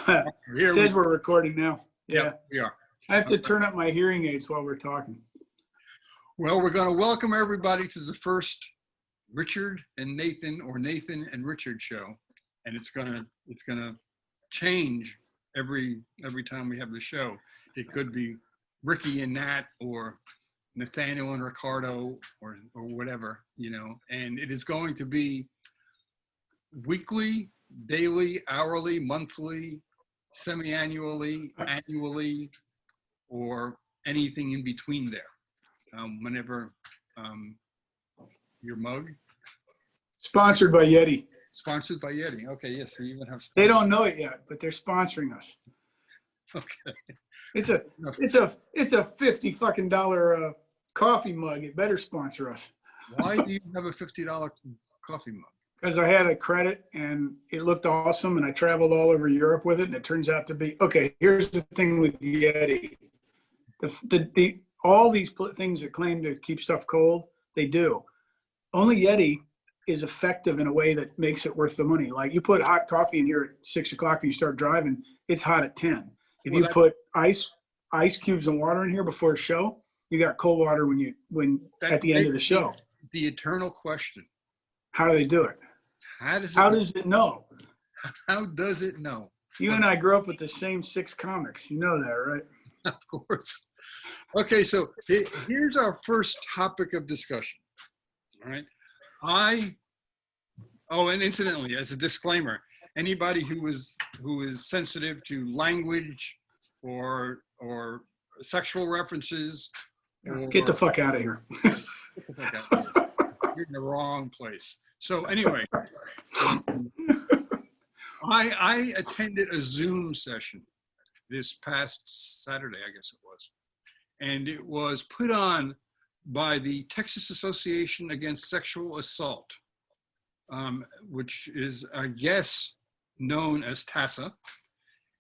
It says we're recording now. Yeah, Yep, we are. I have to turn up my hearing aids while we're talking. Well, we're going to welcome everybody to the first Richard and Nathan, or Nathan and Richard show, and it's gonna change every time we have the show. It could be Ricky and Nat, or Nathaniel and Ricardo, or whatever, you know. And it is going to be weekly, daily, hourly, monthly, semi-annually, annually, or anything in between there. Whenever your mug. Sponsored by Yeti. Sponsored by Yeti. Okay, yes, so you even have. They don't know it yet, but they're sponsoring us. Okay. It's a $50 fucking coffee mug. It better sponsor us. Why do you have a $50 coffee mug? Because I had a credit and it looked awesome, and I traveled all over Europe with it, and it turns out to be okay. Here's the thing with Yeti: all these things that claim to keep stuff cold, they do. Only Yeti is effective in a way that makes it worth the money. Like, you put hot coffee in here at 6 o'clock and you start driving, it's hot at 10. If you put ice cubes and water in here before a show, you got cold water when at the end of the show. The eternal question: how do they do it? How does it know? How does it know? You and I grew up with the same 6 comics. You know that, right? Of course. Okay, so here's our first topic of discussion. All right. And incidentally, as a disclaimer, anybody who is sensitive to language or sexual references, get the fuck out of here. Get the fuck out of here. You're in the wrong place. So anyway, I attended a Zoom session this past Saturday, I guess it was, and it was put on by the Texas Association Against Sexual Assault, which is, I guess, known as TASA,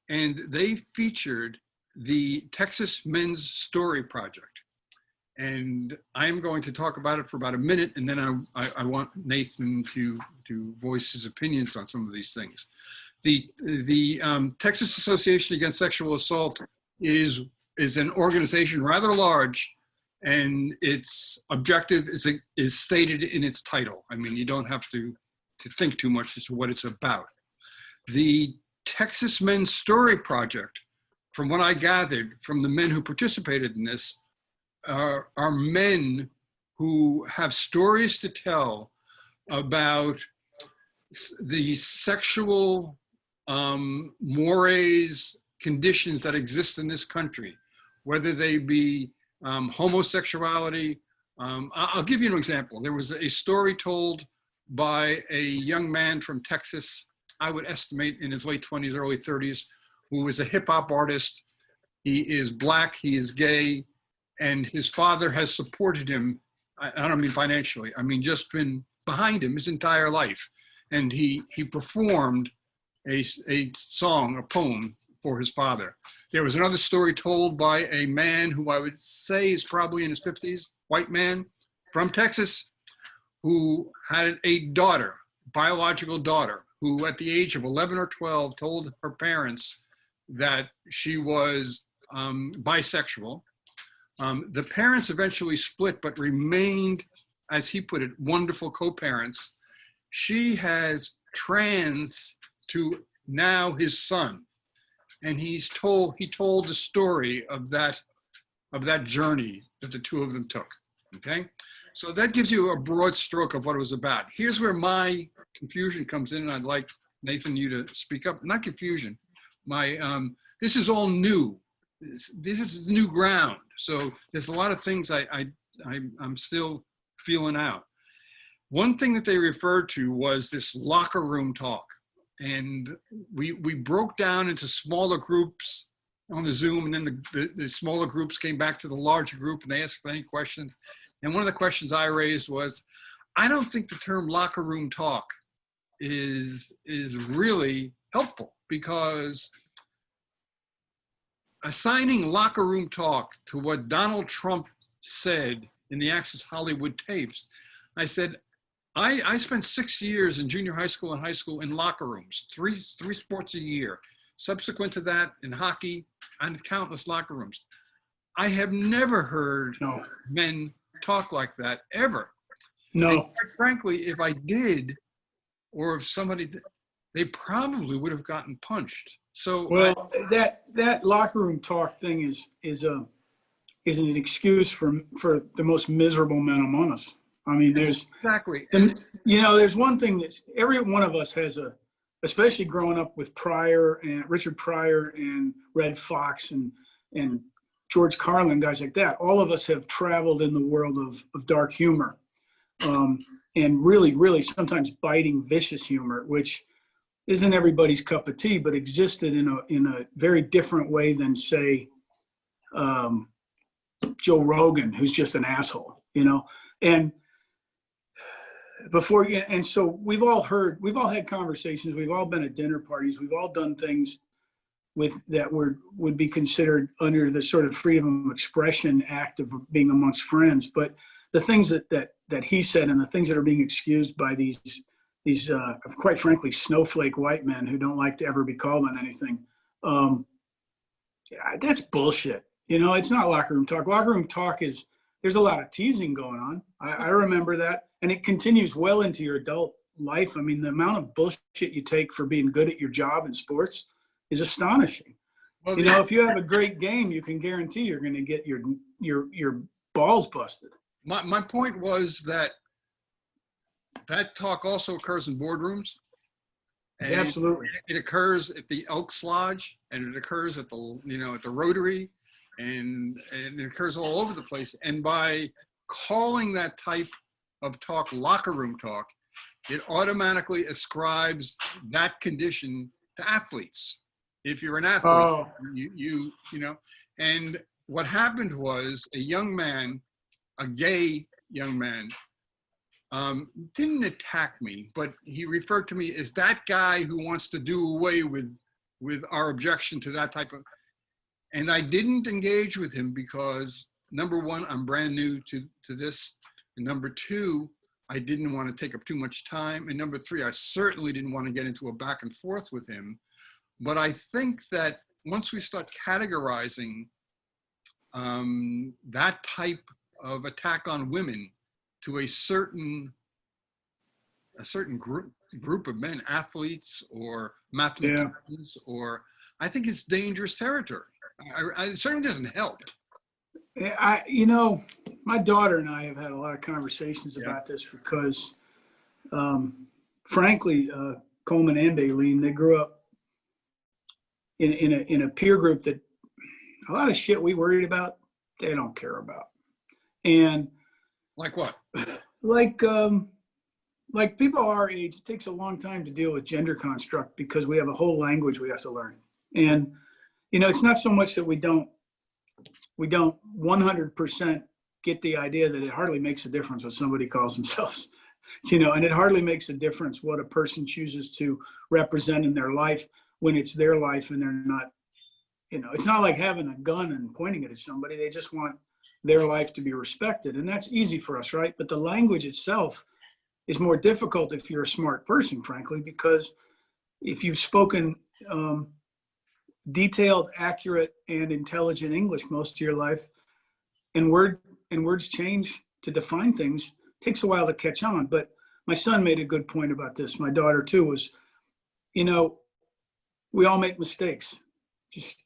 and they featured the Texas Men's Story Project. And I'm going to talk about it for about a minute, and then I want Nathan to voice his opinions on some of these things. The Texas Association Against Sexual Assault is an organization rather large, and its objective is stated in its title. I mean, you don't have to think too much as to what it's about. The Texas Men's Story Project, from what I gathered from the men who participated in this, are men who have stories to tell about the sexual mores, conditions that exist in this country, whether they be homosexuality. I'll give you an example. There was a story told by a young man from Texas, I would estimate in his late 20s, early 30s, who is a hip hop artist. He is Black, he is gay, and his father has supported him. I don't mean financially, I mean just been behind him his entire life. And he performed a song, a poem for his father. There was another story told by a man who I would say is probably in his 50s, white man from Texas, who had a daughter, biological daughter, who at the age of 11 or 12 told her parents that she was bisexual. The parents eventually split, but remained, as he put it, wonderful co-parents. She has trans to now his son. And he told the story of that journey that the two of them took. Okay, so that gives you a broad stroke of what it was about. Here's where my confusion comes in, and I'd like Nathan, you to speak up. Not confusion. This is all new. This is new ground. So there's a lot of things I'm still feeling out. One thing that they referred to was this locker room talk. And we broke down into smaller groups on the Zoom, and then the smaller groups came back to the larger group, and they asked any questions. And one of the questions I raised was, I don't think the term locker room talk is really helpful, because assigning locker room talk to what Donald Trump said in the Access Hollywood tapes, I said, I spent 6 years in junior high school and high school in locker rooms, three sports a year. subsequent to that in hockey and countless locker rooms. I have never heard No, men talk like that ever. And no. quite frankly, if I did, or if somebody did, they probably would have gotten punched. So Well, that locker room talk thing is an excuse for the most miserable men among us. I mean, exactly. there's one thing that's every one of us has especially growing up with Pryor and Richard Pryor and Red Fox and George Carlin, guys like that. All of us have traveled in the world of dark humor, and really, really sometimes biting, vicious humor, which isn't everybody's cup of tea, but existed in a very different way than, say, Joe Rogan, who's just an asshole, and so we've all had conversations, we've all been at dinner parties, we've all done things that would be considered under the sort of freedom of expression act of being amongst friends. But the things that he said and the things that are being excused by these quite frankly snowflake white men who don't like to ever be called on anything, that's bullshit. It's not locker room talk. Locker room talk there's a lot of teasing going on. I remember that. And it continues well into your adult life. I mean, the amount of bullshit you take for being good at your job in sports is astonishing. Well, If you have a great game, you can guarantee you're going to get your balls busted. my point was that talk also occurs in boardrooms. And Absolutely. it occurs at the Elks Lodge, and it occurs at the Rotary, and it occurs all over the place. And by calling that type of talk locker room talk, it automatically ascribes that condition to athletes. If you're an athlete, you know. And what happened was a young man, a gay young man, didn't attack me, but he referred to me as that guy who wants to do away with our objection to that type of. And I didn't engage with him because, number one, I'm brand new to this. And number two, I didn't want to take up too much time. And number three, I certainly didn't want to get into a back and forth with him. But I think that once we start categorizing that type of attack on women to a certain group of men, athletes or mathematicians, or I think it's dangerous territory. It certainly doesn't help. My daughter and I have had a lot of conversations about this because, frankly, Coleman and Aileen, they grew up in a peer group that a lot of shit we worried about, they don't care about. And like what? Like people our age, it takes a long time to deal with gender construct because we have a whole language we have to learn. And, it's not so much that we don't 100% get the idea that it hardly makes a difference what somebody calls themselves, and it hardly makes a difference what a person chooses to represent in their life when it's their life and they're not, it's not like having a gun and pointing it at somebody. They just want their life to be respected. And that's easy for us, right? But the language itself is more difficult if you're a smart person, frankly, because if you've spoken detailed, accurate, and intelligent English most of your life, and words change to define things, it takes a while to catch on. But my son made a good point about this. My daughter too was, we all make mistakes. Just,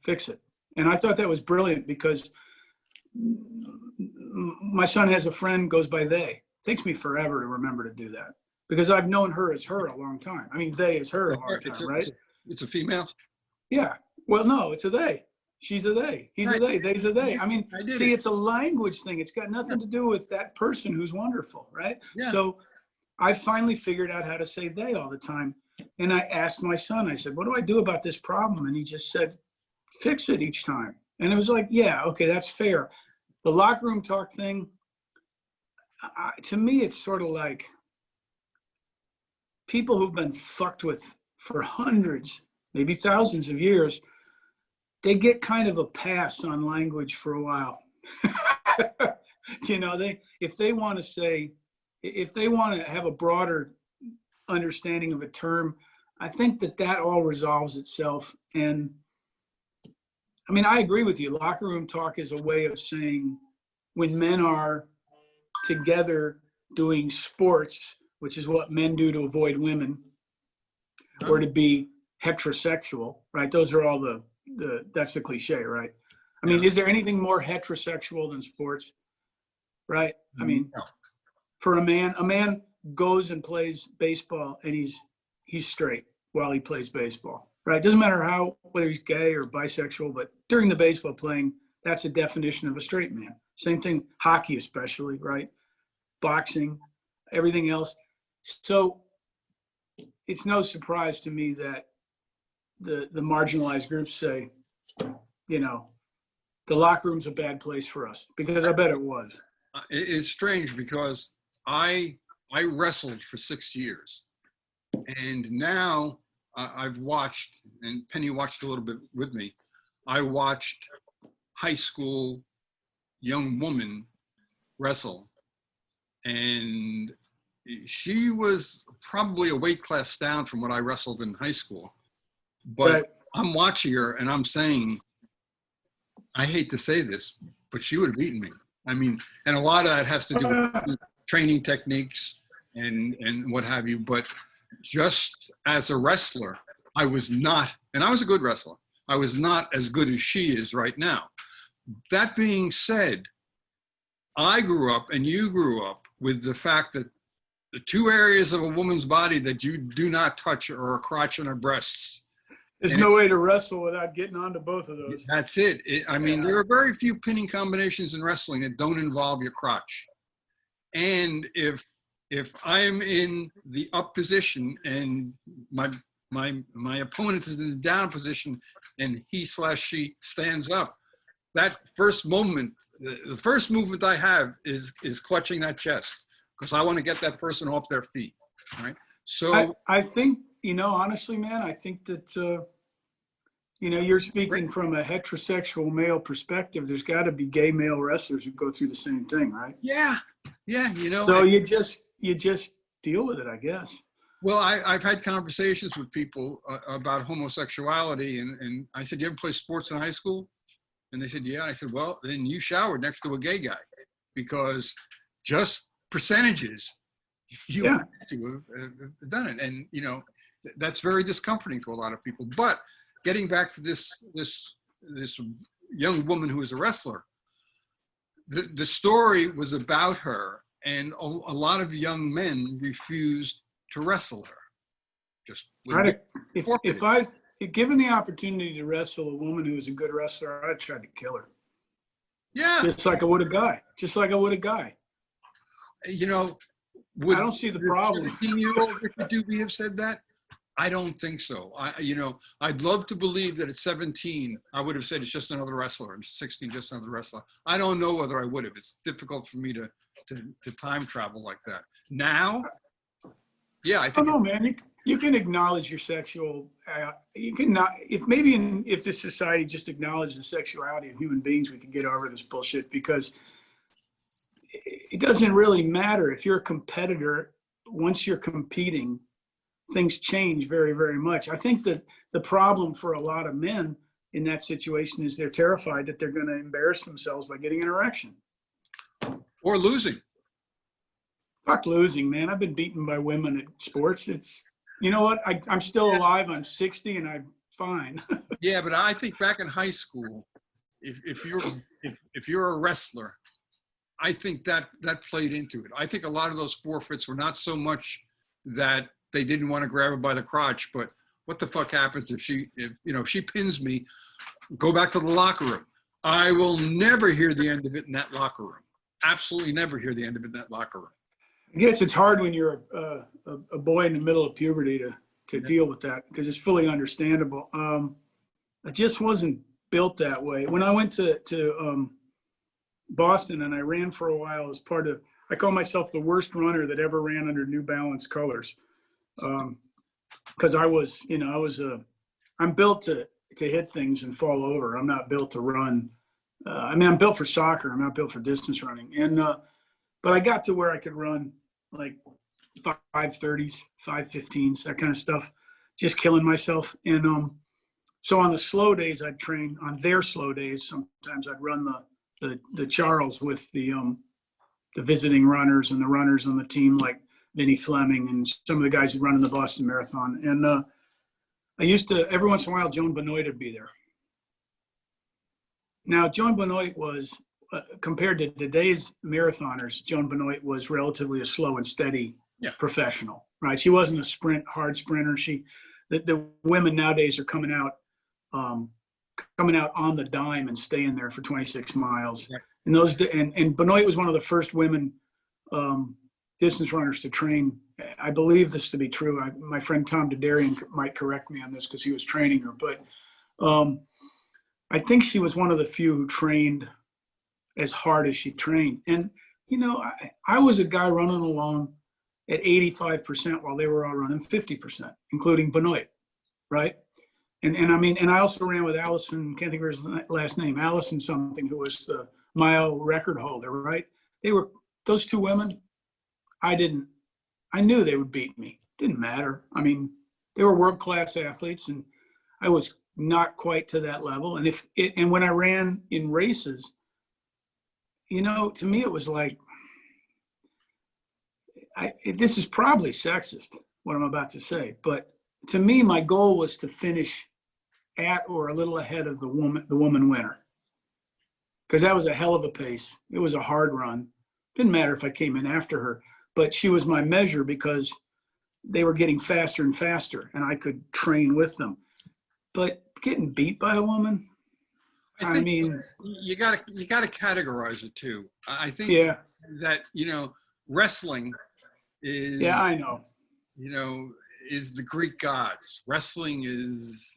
fix it. And I thought that was brilliant because my son has a friend goes by they. It takes me forever to remember to do that because I've known her as her a long time. I mean, they as her a long time, right? It's a female? Yeah. Well, no, it's a they. She's a they. He's a they. They's a they. I mean, it's a language thing. It's got nothing to do with that person who's wonderful, right? Yeah. So I finally figured out how to say they all the time. And I asked my son, I said, what do I do about this problem? And he just said, fix it each time. And it was like, yeah, okay, that's fair. The locker room talk thing, to me, it's sort of like people who've been fucked with for hundreds, maybe thousands of years, they get kind of a pass on language for a while. If they want to have a broader understanding of a term, I think that all resolves itself. And I mean, I agree with you. Locker room talk is a way of saying when men are together doing sports, which is what men do to avoid women, or to be heterosexual, right? Those are all that's the cliche, right? I mean, is there anything more heterosexual than sports, right? I mean, for a man goes and plays baseball and he's straight while he plays baseball, right? Doesn't matter whether he's gay or bisexual, but during the baseball playing, that's a definition of a straight man. Same thing, hockey especially, right? Boxing, everything else. So it's no surprise to me that the marginalized groups say, you know, the locker room's a bad place for us, because I bet it was. It's strange because I wrestled for 6 years, and now I've watched, and Penny watched a little bit with me. I watched high school young woman wrestle, and she was probably a weight class down from what I wrestled in high school. But Right. I'm watching her and I'm saying, I hate to say this, but she would have beaten me. I mean, and a lot of that has to do with training techniques and what have you. But just as a wrestler, I was not, and I was a good wrestler, I was not as good as she is right now. That being said, I grew up and you grew up with the fact that the two areas of a woman's body that you do not touch are her crotch and her breasts. There's no way to wrestle without getting onto both of those. That's it. I mean, there are very few pinning combinations in wrestling that don't involve your crotch. And if I am in the up position and my opponent is in the down position and he/she stands up, that first moment, the first movement I have is clutching that chest, because I want to get that person off their feet, right? So I think, honestly, man, I think that, you're speaking from a heterosexual male perspective. There's got to be gay male wrestlers who go through the same thing, right? yeah. So you just deal with it, I guess. Well, I've had conversations with people about homosexuality, and I said, you ever play sports in high school? And they said, yeah. I said, well, then you showered next to a gay guy, because just percentages, you have to have done it. And, that's very discomforting to a lot of people. But getting back to this young woman who was a wrestler, the story was about her, and a lot of young men refused to wrestle her. Just if given the opportunity to wrestle a woman who was a good wrestler, I'd try to kill her. Yeah. Just like I would a guy. Would I don't see the problem. 17-year-old Richard Doobie have said that? I don't think so. I'd love to believe that at 17, I would have said it's just another wrestler, and 16, just another wrestler. I don't know whether I would have. It's difficult for me to time travel like that. Now, yeah, I think. No, man. You can acknowledge your sexual. You can not. If this society just acknowledged the sexuality of human beings, we could get over this bullshit, because it doesn't really matter if you're a competitor. Once you're competing, things change very, very much. I think that the problem for a lot of men in that situation is they're terrified that they're going to embarrass themselves by getting an erection. Or losing. Fuck losing, man. I've been beaten by women at sports. You know what? I'm still alive. I'm 60 and I'm fine. Yeah, but I think back in high school, if you're a wrestler, I think that played into it. I think a lot of those forfeits were not so much that they didn't want to grab her by the crotch, but what the fuck happens if she pins me? Go back to the locker room. I will never hear the end of it in that locker room. Absolutely never hear the end of it in that locker room. I guess it's hard when you're a boy in the middle of puberty to deal with that, because it's fully understandable. I just wasn't built that way. When I went to Boston and I ran for a while as part of, I call myself the worst runner that ever ran under New Balance colors. Because I'm built to hit things and fall over. I'm not built to run. I'm built for soccer. I'm not built for distance running. But I got to where I could run like 5:30s, 5:15s, that kind of stuff. just killing myself. And so on the slow days, I'd train. On their slow days, sometimes I'd run the Charles with the visiting runners and the runners on the team, like Vinnie Fleming and some of the guys who run in the Boston Marathon. And I used to, every once in a while, Joan Benoit would be there. Now, Joan Benoit was, compared to today's marathoners, Joan Benoit was relatively a slow and steady professional, right? She wasn't a hard sprinter. The women nowadays are coming out on the dime and staying there for 26 miles. Right. And Benoit was one of the first women distance runners to train. I believe this to be true. My friend Tom Dedarian might correct me on this because he was training her, but I think she was one of the few who trained as hard as she trained. And, I was a guy running along at 85% while they were all running 50%, including Benoit, right? And I also ran with Allison, can't think of her last name, Allison something, who was the mile record holder, right? Those two women, I knew they would beat me. Didn't matter. They were world-class athletes, and I was not quite to that level. And when I ran in races, to me, it was like, this is probably sexist, what I'm about to say, but to me, my goal was to finish at or a little ahead of the woman winner, because that was a hell of a pace. It was a hard run. Didn't matter if I came in after her, but she was my measure because they were getting faster and faster, and I could train with them. But getting beat by a woman, I mean, you got to categorize it too. I think that wrestling is I know. Is the Greek gods. Wrestling is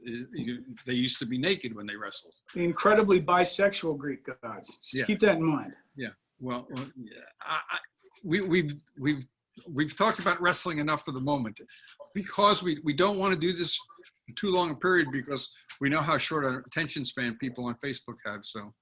they used to be naked when they wrestled. The incredibly bisexual Greek gods. Just keep that in mind. Yeah. Well, we've talked about wrestling enough for the moment, because we don't want to do this for too long a period, because we know how short an attention span people on Facebook have. So.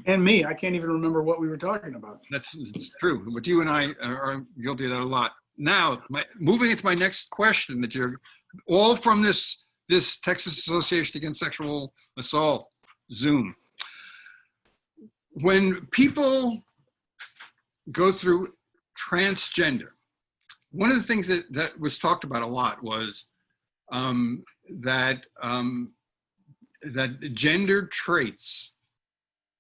And me, I can't even remember what we were talking about. That's true. But you and I are guilty of that a lot. Now, moving into my next question, that you're all from this Texas Association Against Sexual Assault Zoom. When people go through transgender, one of the things that was talked about a lot was that gendered traits,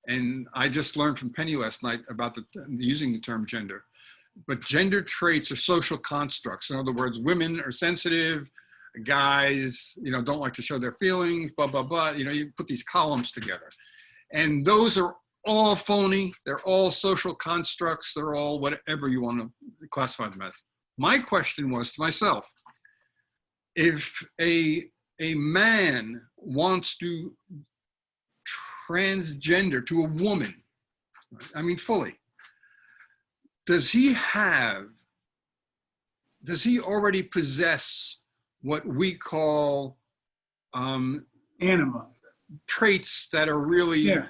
and I just learned from Penny last night about using the term gender, but gender traits are social constructs. In other words, women are sensitive, guys, don't like to show their feelings, blah, blah, blah. You put these columns together. And those are all phony. They're all social constructs. They're all whatever you want to classify them as. My question was to myself, if a man wants to transgender to a woman, fully, does he already possess what we call anima traits that are really,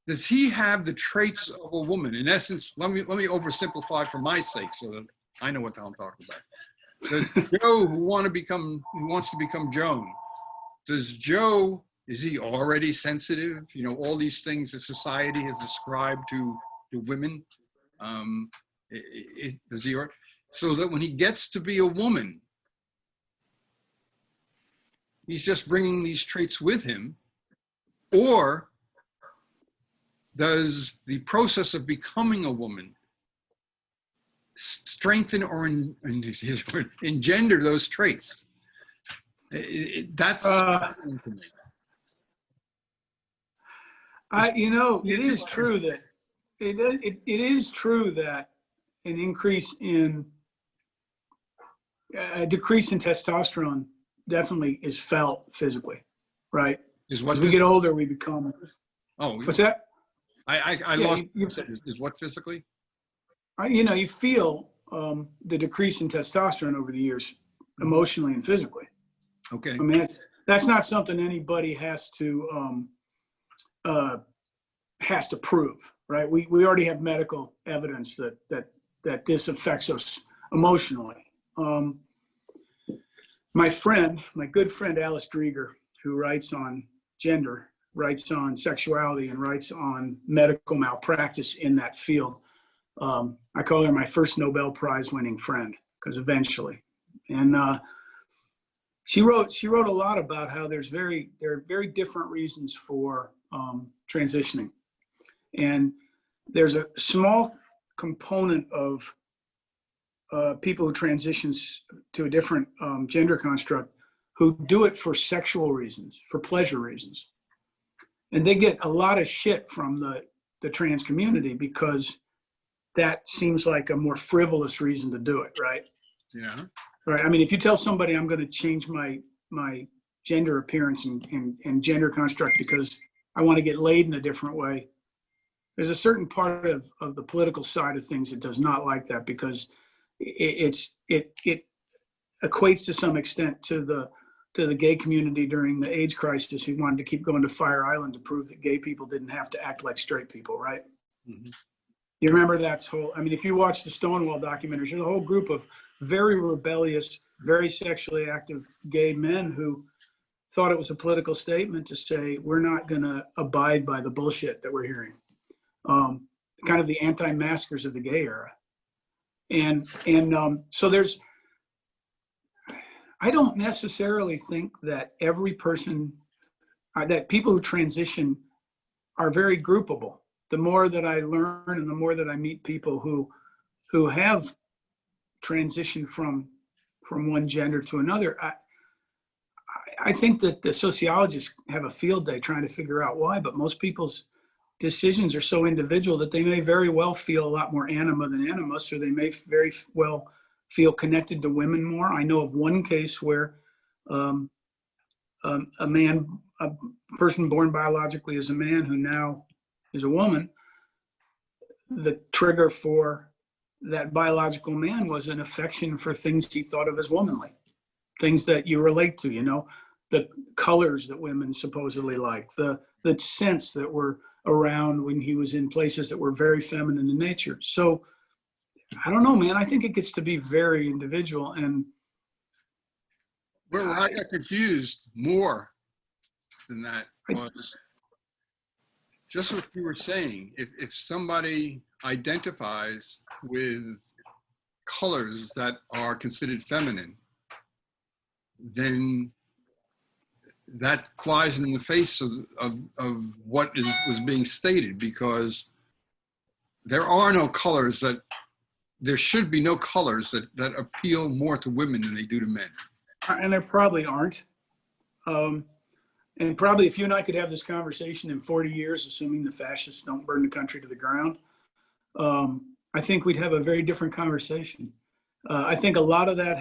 does he have the traits of a woman? In essence, let me oversimplify for my sake so that I know what the hell I'm talking about. Does Joe who wants to become Joan, is he already sensitive? All these things that society has ascribed to women. Does he, so that when he gets to be a woman, he's just bringing these traits with him? Or does the process of becoming a woman strengthen or engender those traits? That's it is true that it is true that an increase in a decrease in testosterone definitely is felt physically, right? As we get older, we become. Oh, what's that? I lost. Is what physically? You feel the decrease in testosterone over the years, emotionally and physically. Okay. That's not something anybody has to prove, right? We already have medical evidence that this affects us emotionally. My good friend Alice Drieger, who writes on gender, writes on sexuality, and writes on medical malpractice in that field. I call her my first Nobel Prize winning friend, because eventually. And she wrote a lot about how there are very different reasons for transitioning. And there's a small component of people who transitions to a different gender construct who do it for sexual reasons, for pleasure reasons. And they get a lot of shit from the trans community because that seems like a more frivolous reason to do it, right? Yeah. Right. I mean, if you tell somebody I'm going to change my gender appearance and gender construct because I want to get laid in a different way, there's a certain part of the political side of things that does not like that, because it equates to some extent to the gay community during the AIDS crisis, who wanted to keep going to Fire Island to prove that gay people didn't have to act like straight people, right? Mm-hmm. You remember that's whole, I mean, if you watch the Stonewall documentaries, there's a whole group of very rebellious, very sexually active gay men who thought it was a political statement to say, we're not going to abide by the bullshit that we're hearing. Kind of the anti-maskers of the gay era. And so I don't necessarily think that every person, that people who transition are very groupable. The more that I learn and the more that I meet people who have transitioned from one gender to another, I think that the sociologists have a field day trying to figure out why, but most people's decisions are so individual that they may very well feel a lot more anima than animus, or they may very well feel connected to women more. I know of one case where a person born biologically as a man who now is a woman, the trigger for that biological man was an affection for things he thought of as womanly, things that you relate to, you know, the colors that women supposedly like, the scents that were around when he was in places that were very feminine in nature. So I don't know, man. I think it gets to be very individual. And where I got confused more than that was just what you were saying. If somebody identifies with colors that are considered feminine, then that flies in the face of what was being stated, because there are no colors there should be no colors that appeal more to women than they do to men. And there probably aren't. And probably if you and I could have this conversation in 40 years, assuming the fascists don't burn the country to the ground, I think we'd have a very different conversation. I think a lot of that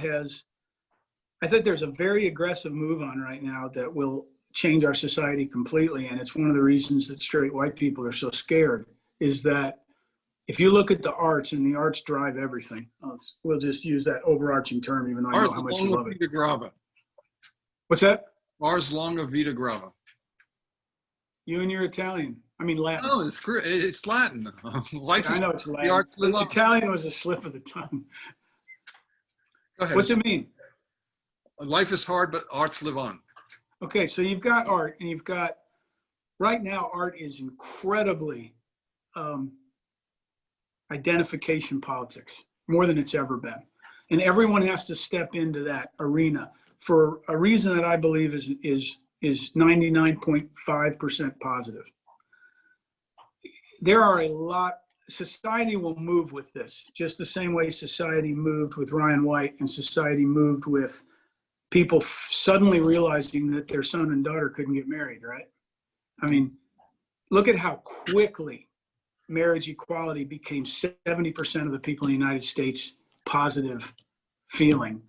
I think there's a very aggressive move on right now that will change our society completely. And it's one of the reasons that straight white people are so scared, is that if you look at the arts, and the arts drive everything, we'll just use that overarching term, even though I know how much you love it. Vita Grava. What's that? Ars longa vita grava. You and your Italian. I mean, Latin. No, it's Latin. Life is I know it's Latin. Italian was a slip of the tongue. Go ahead. What's it mean? Life is hard, but arts live on. Okay, so you've got art, and you've got, right now, art is incredibly identification politics, more than it's ever been. And everyone has to step into that arena for a reason that I believe is 99.5% positive. There are a lot, society will move with this, just the same way society moved with Ryan White, and society moved with people suddenly realizing that their son and daughter couldn't get married, right? I mean, look at how quickly marriage equality became 70% of the people in the United States positive feeling.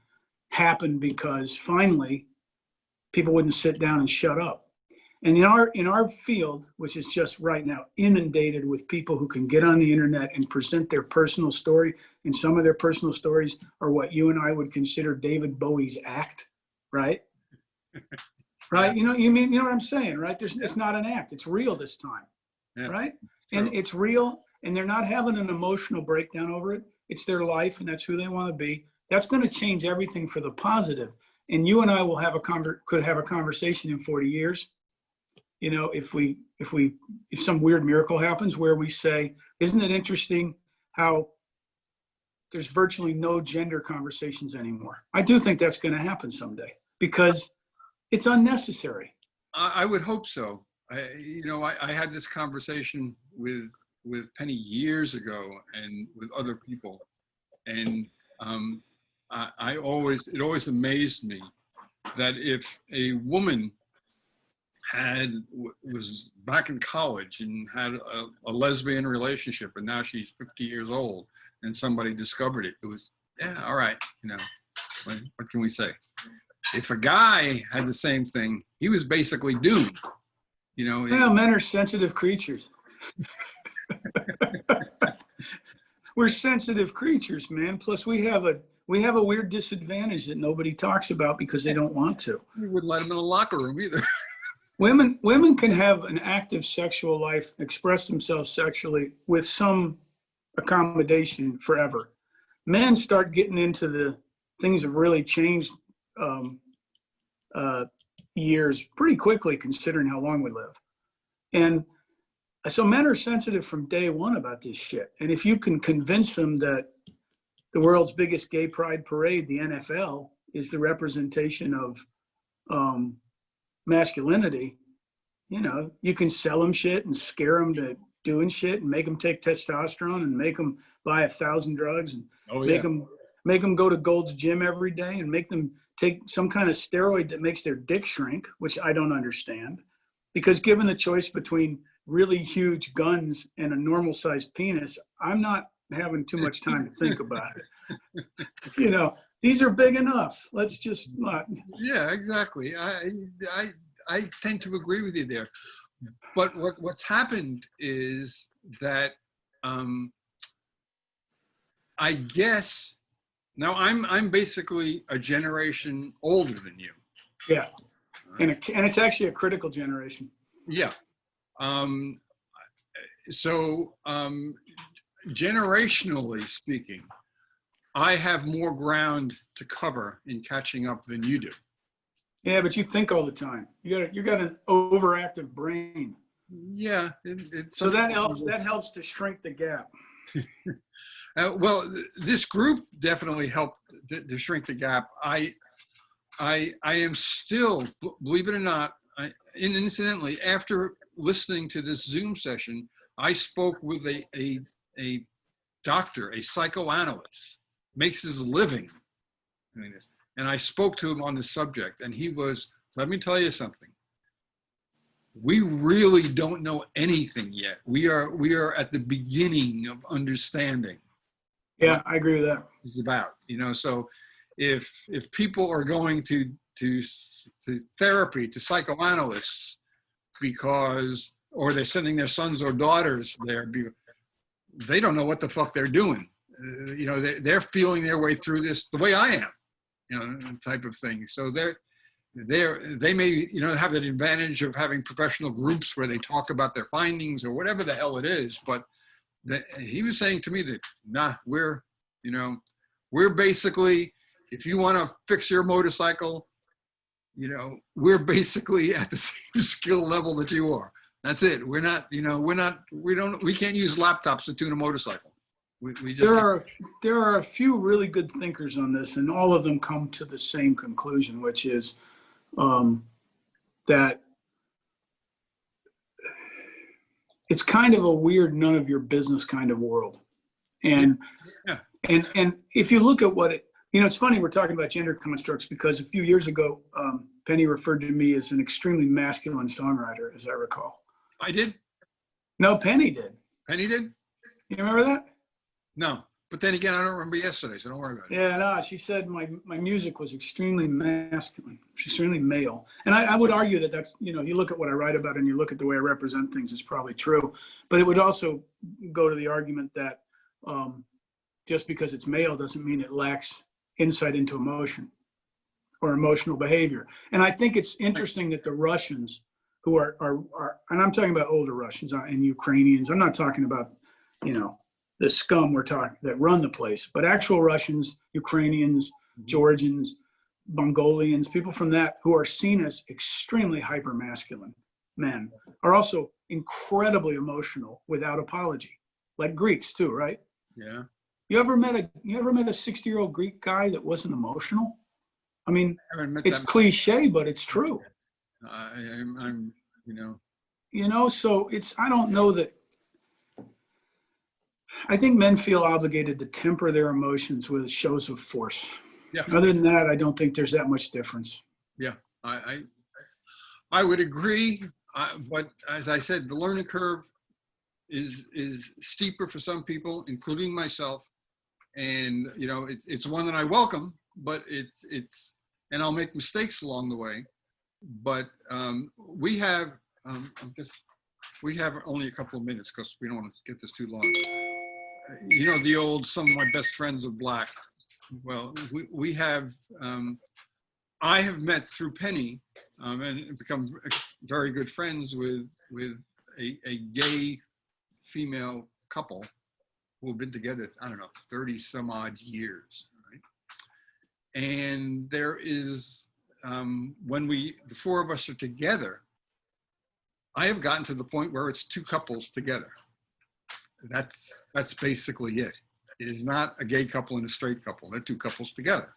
Happened because finally people wouldn't sit down and shut up. And in our field, which is just right now inundated with people who can get on the internet and present their personal story, and some of their personal stories are what you and I would consider David Bowie's act, right? Right? You know what I'm saying, right? It's not an act, it's real this time. Yeah, right? And it's real, and they're not having an emotional breakdown over it. It's their life, and that's who they want to be. That's going to change everything for the positive. And you and I will have could have a conversation in 40 years. You know, if some weird miracle happens where we say, isn't it interesting how there's virtually no gender conversations anymore? I do think that's going to happen someday because it's unnecessary. I would hope so. I had this conversation with Penny years ago and with other people, and it always amazed me that if a woman was back in college and had a lesbian relationship, and now she's 50 years old, and somebody discovered it, it was, yeah, all right, what can we say? If a guy had the same thing, he was basically doomed. Well, men are sensitive creatures. We're sensitive creatures, man. Plus, we have a weird disadvantage that nobody talks about because they don't want to. We wouldn't let them in the locker room either. Women can have an active sexual life, express themselves sexually with some accommodation forever. Men start getting into the things have really changed years pretty quickly, considering how long we live. And so men are sensitive from day one about this shit. And if you can convince them that the world's biggest gay pride parade, the NFL, is the representation of masculinity, you can sell them shit and scare them to doing shit and make them take testosterone and make them buy 1,000 drugs and make them go to Gold's Gym every day and make them take some kind of steroid that makes their dick shrink, which I don't understand. Because given the choice between really huge guns and a normal sized penis, I'm not having too much time to think about it. These are big enough. Let's just not. Yeah, exactly. I tend to agree with you there. But what's happened is that I guess now I'm basically a generation older than you. Yeah, and it's actually a critical generation. Yeah. Generationally speaking, I have more ground to cover in catching up than you do. Yeah, but you think all the time. You got an overactive brain. Yeah. So that helps to shrink the gap. Well, this group definitely helped to shrink the gap. I am still, believe it or not, incidentally, after listening to this Zoom session, I spoke with a doctor, a psychoanalyst, makes his living doing this. And I spoke to him on the subject, and he was, let me tell you something. We really don't know anything yet. We are at the beginning of understanding. Yeah, I agree with that. It's about, so if people are going to therapy, to psychoanalysts, or they're sending their sons or daughters there, they don't know what the fuck they're doing. They're feeling their way through this the way I am, type of thing. So they may, have the advantage of having professional groups where they talk about their findings or whatever the hell it is. But he was saying to me that, we're basically, if you want to fix your motorcycle, we're basically at the same skill level that you are. That's it. We're not, we can't use laptops to tune a motorcycle. We just there are a few really good thinkers on this, and all of them come to the same conclusion, which is that it's kind of a weird, none of your business kind of world. And and if you look at what it's funny we're talking about gender constructs because a few years ago, Penny referred to me as an extremely masculine songwriter, as I recall. I did? No, Penny did. Penny did? You remember that? No. But then again, I don't remember yesterday, so don't worry about it. Yeah, no, she said my music was extremely masculine, extremely male. And I would argue that that's, you look at what I write about and you look at the way I represent things, it's probably true. But it would also go to the argument that just because it's male doesn't mean it lacks insight into emotion or emotional behavior. And I think it's interesting that the Russians who are and I'm talking about older Russians and Ukrainians, I'm not talking about, the scum that run the place, but actual Russians, Ukrainians, Georgians, Mongolians, people from that who are seen as extremely hypermasculine men are also incredibly emotional without apology, like Greeks too, right? Yeah. You ever met a 60-year-old Greek guy that wasn't emotional? I mean, I haven't met it's that. cliche, but it's true. I'm, So I don't know that, I think men feel obligated to temper their emotions with shows of force. yeah, Other than that, I don't think there's that much difference. yeah. I would agree, but as I said, the learning curve is steeper for some people, including myself, and it's one that I welcome, but and I'll make mistakes along the way, but we have only a couple of minutes because we don't want to get this too long. The old "some of my best friends are black." Well, we have. I have met through Penny and become very good friends with a gay female couple who have been together, I don't know, 30 some odd years, right? And there is, when the four of us are together, I have gotten to the point where it's two couples together. That's basically it. It is not a gay couple and a straight couple. They're two couples together.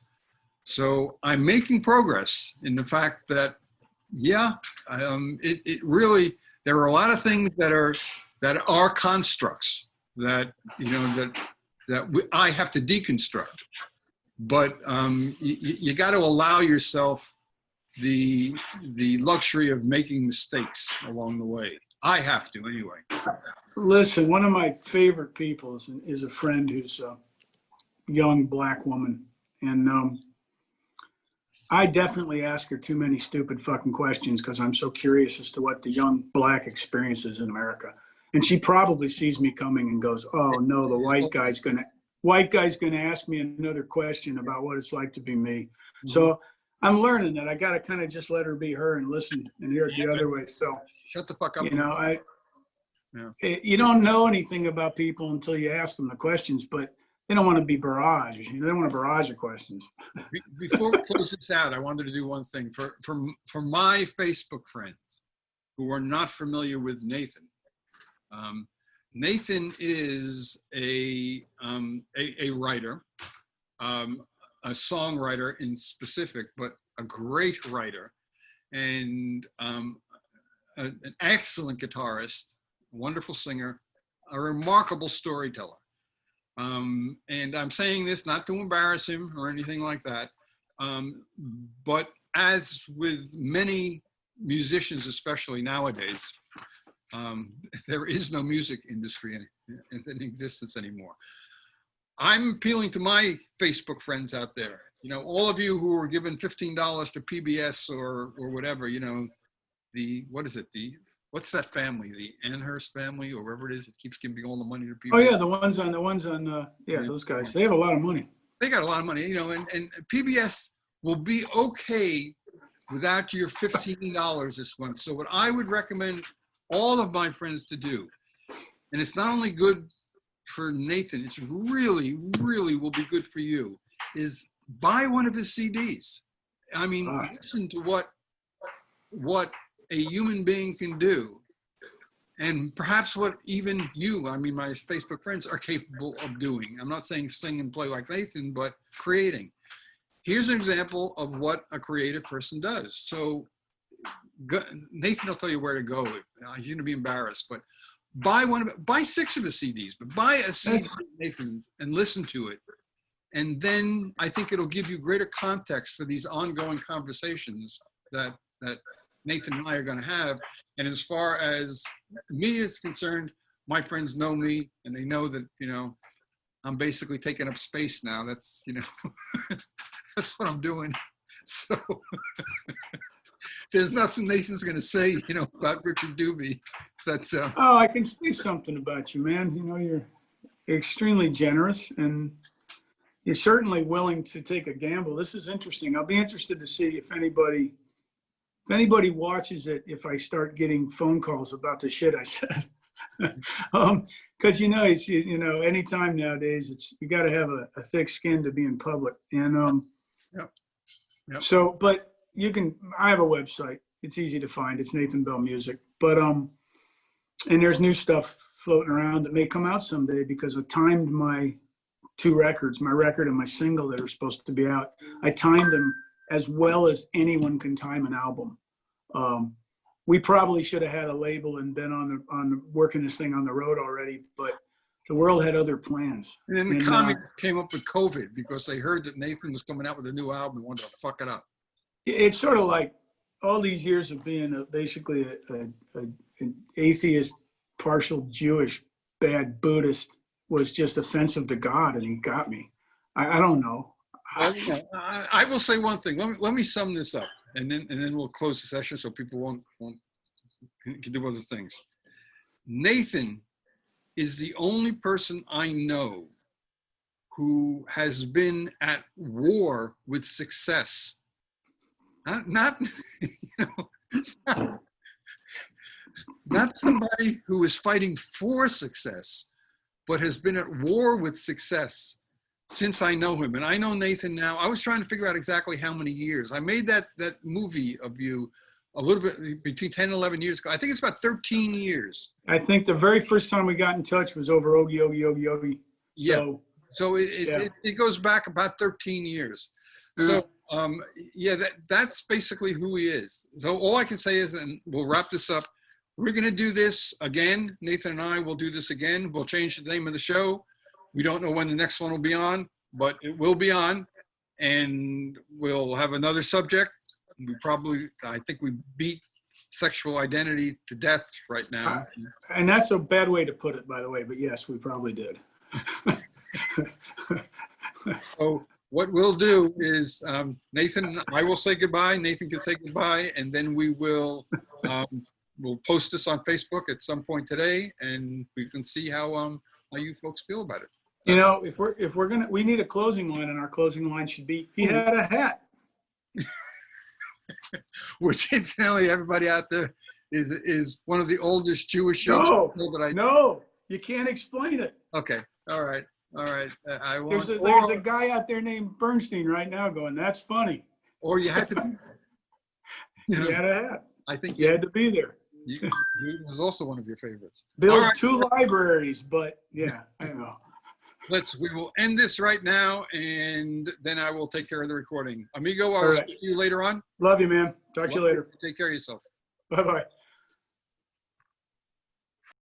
So I'm making progress in the fact that, it really, there are a lot of things that are constructs that I have to deconstruct. But you got to allow yourself the luxury of making mistakes along the way. I have to anyway. Listen, one of my favorite people is a friend who's a young black woman. And I definitely ask her too many stupid fucking questions because I'm so curious as to what the young black experience is in America. And she probably sees me coming and goes, "Oh no, the white guy's gonna ask me another question about what it's like to be me." Mm-hmm. So I'm learning that I gotta kind of just let her be her and listen and hear it the other way. So shut the fuck up. You don't know anything about people until you ask them the questions, but they don't want to be barraged. They don't want to barrage of questions. Before we close this out, I wanted to do one thing for my Facebook friends who are not familiar with Nathan. Nathan is a writer, a songwriter in specific, but a great writer, and an excellent guitarist, a wonderful singer, a remarkable storyteller. And I'm saying this not to embarrass him or anything like that, but as with many musicians, especially nowadays, there is no music industry in existence anymore. I'm appealing to my Facebook friends out there. All of you who were given $15 to PBS or whatever, what's that family? The Amherst family or wherever it is that keeps giving all the money to people. Oh yeah, the ones on those guys. They have a lot of money. They got a lot of money, and PBS will be okay without your $15 this month. So what I would recommend all of my friends to do, and it's not only good for Nathan, it's really, really will be good for you, is buy one of his CDs. I mean, listen to what a human being can do, and perhaps what even my Facebook friends are capable of doing. I'm not saying sing and play like Nathan, but creating. Here's an example of what a creative person does. So Nathan will tell you where to go. He's going to be embarrassed, but buy 6 of his CDs, but buy a CD of Nathan's and listen to it. And then I think it'll give you greater context for these ongoing conversations that Nathan and I are going to have. And as far as me is concerned, my friends know me and they know that, I'm basically taking up space now. That's, that's what I'm doing. So there's nothing Nathan's going to say, about Richard Doobie. That's, I can say something about you, man. You're extremely generous and you're certainly willing to take a gamble. This is interesting. I'll be interested to see if anybody watches it, if I start getting phone calls about the shit I said. Because anytime nowadays you got to have a thick skin to be in public. And Yep. So, but I have a website. It's easy to find. It's Nathan Bell Music. But, and there's new stuff floating around that may come out someday because I timed my 2 records, my record and my single that are supposed to be out. I timed them as well as anyone can time an album. We probably should have had a label and been on working this thing on the road already, but the world had other plans. And then the comics came up with COVID because they heard that Nathan was coming out with a new album and wanted to fuck it up. It's sort of like all these years of being basically an atheist, partial Jewish, bad Buddhist was just offensive to God, and he got me. I don't know. Well, I will say one thing. Let me sum this up, and then we'll close the session so people won't can do other things. Nathan is the only person I know who has been at war with success. Not you know, not somebody who is fighting for success, but has been at war with success since I know him. And I know Nathan now. I was trying to figure out exactly how many years. I made that movie of you a little bit between 10 and 11 years ago. I think it's about 13 years. I think the very first time we got in touch was over Ogie Yogi Yogi Yogi. So it goes back about 13 years. So that's basically who he is. So all I can say is, and we'll wrap this up, we're going to do this again. Nathan and I will do this again. We'll change the name of the show. We don't know when the next one will be on, but it will be on, and we'll have another subject. I think we beat sexual identity to death right now. And that's a bad way to put it, by the way, but yes, we probably did. So what we'll do is, Nathan, I will say goodbye. Nathan can say goodbye, and then we will we'll post this on Facebook at some point today, and we can see how you folks feel about it. You know, if we're gonna, we need a closing line, and our closing line should be, he had a hat. Which incidentally, everybody out there is one of the oldest Jewish shows that I No, you can't explain it. Okay, all right. There's a guy out there named Bernstein right now going, that's funny. Or you had to be, He had a hat. I think you had to be there. It was also one of your favorites. Build 2 libraries, but yeah, I know. We will end this right now, and then I will take care of the recording. Amigo, I'll speak to you later on. Love you, man. Talk to you later. Take care of yourself. Bye-bye.